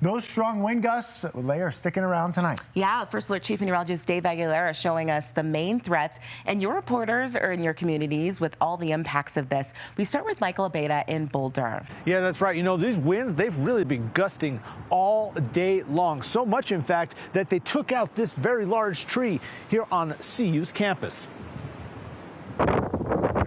Those strong wind gusts, they are sticking around tonight. Yeah, First Alert Chief Meteorologist Dave Aguilera showing us the main threats, and your reporters are in your communities with all the impacts of this. We start with Michael Abeyta in Boulder. Yeah, that's right. You know, these winds, they've really been gusting all day long. So much, in fact, that they took out this very large tree here on CU's campus.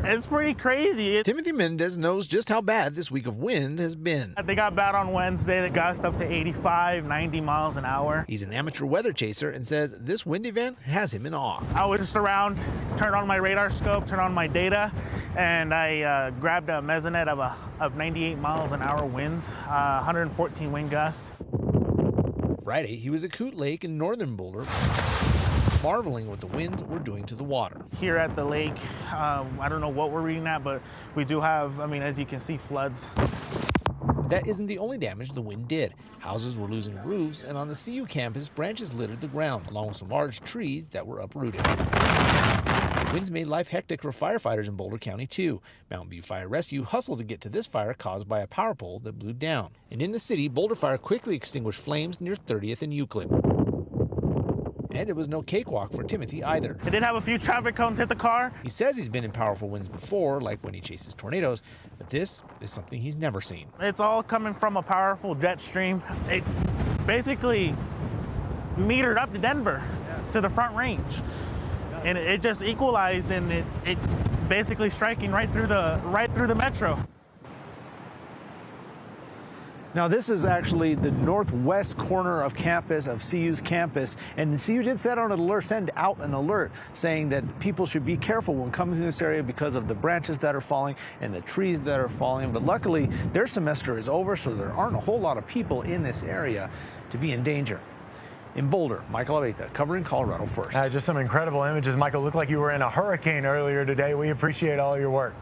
It's pretty crazy. Timothy Mendez knows just how bad this week of wind has been. They got bad on Wednesday. They gust up to 85, 90 miles an hour. He's an amateur weather chaser and says this wind event has him in awe. I was just around, turned on my radar scope, turned on my data, and I grabbed a mesonet of 98 miles an hour winds, 114 wind gusts. Friday, he was at Coot Lake in northern Boulder, marveling at what the winds were doing to the water. Here at the lake, I don't know what we're reading at, but we do have, as you can see, floods. That isn't the only damage the wind did. Houses were losing roofs, and on the CU campus, branches littered the ground, along with some large trees that were uprooted. Winds made life hectic for firefighters in Boulder County, too. Mountain View Fire Rescue hustled to get to this fire caused by a power pole that blew down. And in the city, Boulder Fire quickly extinguished flames near 30th and Euclid. And it was no cakewalk for Timothy either. It did have a few traffic cones hit the car. He says he's been in powerful winds before, like when he chases tornadoes, but this is something he's never seen. It's all coming from a powerful jet stream. It basically metered up to Denver, to the Front Range. And it just equalized, and it basically striking right through the metro. Now, this is actually the northwest corner of campus, of CU's campus, and CU did send out an alert saying that people should be careful when coming to this area because of the branches that are falling and the trees that are falling. But luckily, their semester is over, so there aren't a whole lot of people in this area to be in danger. In Boulder, Michael Abeyta, covering Colorado First. Just some incredible images. Michael, looked like you were in a hurricane earlier today. We appreciate all your work.